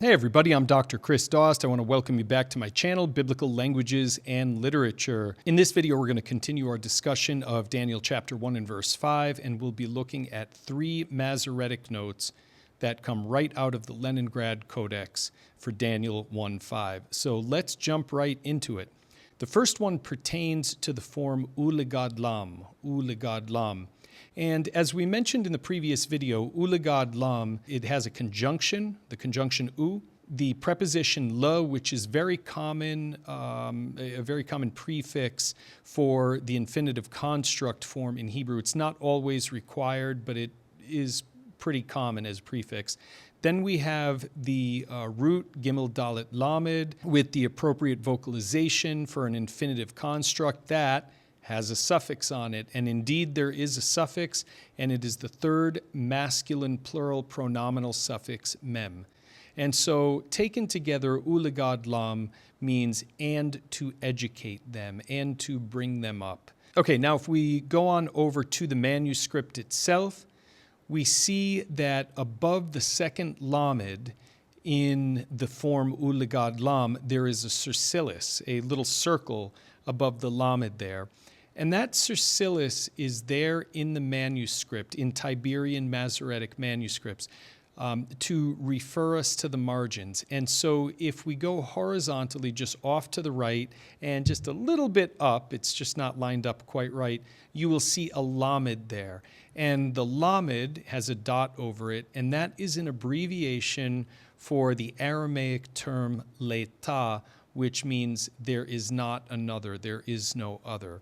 Hey everybody, I'm Dr. Chris Dost. I want to welcome you back to my channel, Biblical Languages and Literature. In this video, we're going to continue our discussion of Daniel chapter 1 and verse 5, and we'll be looking at 3 Masoretic notes that come right out of the Leningrad Codex for Daniel 1:5. So let's jump right into it. The first one pertains to the form ulegad lam. And as we mentioned in the previous video, ulegad lam, it has a conjunction, the conjunction u, the preposition le, which is very common, a very common prefix for the infinitive construct form in Hebrew. It's not always required, but it is pretty common as a prefix. Then we have the root gimel dalet lamed with the appropriate vocalization for an infinitive construct that has a suffix on it. And indeed, there is a suffix, and it is the third masculine plural pronominal suffix mem. And so taken together, ulegad lam means and to educate them and to bring them up. Okay, now if we go on over to the manuscript itself, we see that above the second lamed in the form ulegad lam, there is a cercilis, a little circle above the lamed there. And that cercilis is there in the manuscript, in Tiberian Masoretic manuscripts, to refer us to the margins. And so if we go horizontally just off to the right and just a little bit up, it's just not lined up quite right, you will see a lamed there. And the lamed has a dot over it, and that is an abbreviation for the Aramaic term leta, which means there is not another, there is no other.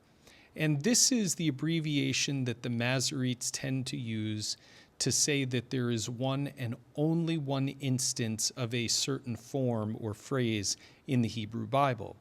And this is the abbreviation that the Masoretes tend to use to say that there is one and only one instance of a certain form or phrase in the Hebrew Bible.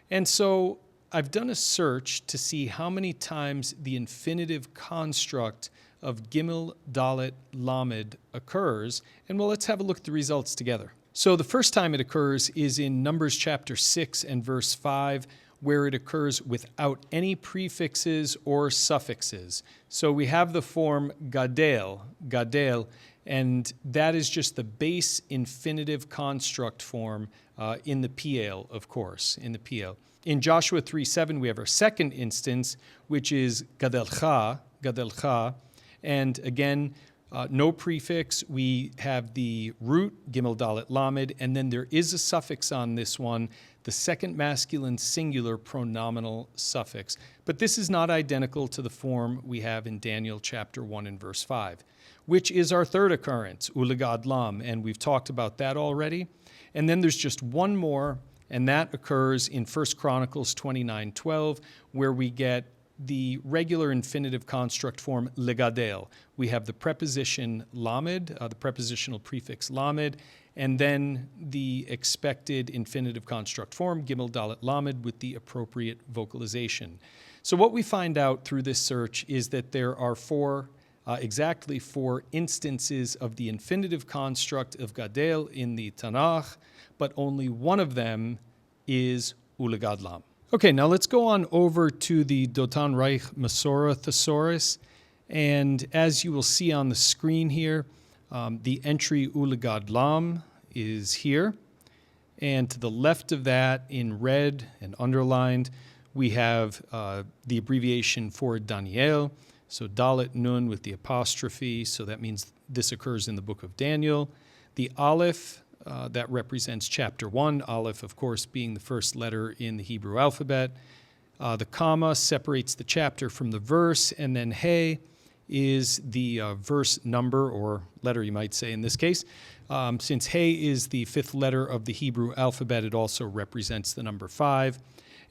And so I've done a search to see how many times the infinitive construct of gimel dalet lamed occurs, and well, let's have a look at the results together. So the first time it occurs is in Numbers chapter 6 and verse 5, where it occurs without any prefixes or suffixes. So we have the form gadel, and that is just the base infinitive construct form in the Piel, of course, in the Piel. In Joshua 3:7, we have our second instance, which is gadelcha, and again, no prefix. We have the root, gimel dalet lamed, and then there is a suffix on this one, the second masculine singular pronominal suffix. But this is not identical to the form we have in Daniel chapter 1 and verse 5, which is our third occurrence, ulegad lam, and we've talked about that already. And then there's just one more, and that occurs in 1 Chronicles 29:12, where we get the regular infinitive construct form legadel. We have the preposition lamed, the prepositional prefix lamed, and then the expected infinitive construct form, gimel dalet lamed, with the appropriate vocalization. So what we find out through this search is that there are exactly four instances of the infinitive construct of gadel in the Tanakh, but only one of them is ulegad lam. Okay, now let's go on over to the Dotan Reich Masora thesaurus. And as you will see on the screen here, the entry ulegad lam is here. And to the left of that, in red and underlined, we have the abbreviation for Daniel. So dalet nun with the apostrophe, so that means this occurs in the book of Daniel. The aleph, that represents chapter 1, aleph, of course, being the first letter in the Hebrew alphabet. The comma separates the chapter from the verse, and then he is the verse number, or letter you might say in this case. Since he is the fifth letter of the Hebrew alphabet, it also represents the number 5.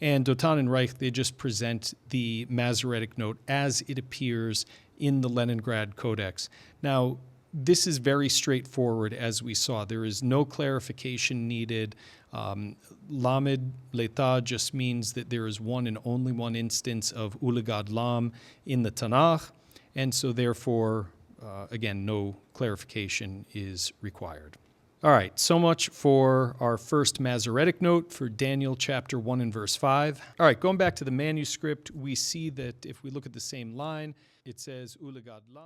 And Dotan and Reich, they just present the Masoretic note as it appears in the Leningrad Codex. Now, this is very straightforward, as we saw. There is no clarification needed. Lamed, leta, just means that there is one and only one instance of ulegad lam in the Tanakh, and so therefore, again, no clarification is required. All right, so much for our first Masoretic note for Daniel chapter 1 and verse 5. All right, going back to the manuscript, we see that if we look at the same line, it says ulegad lam.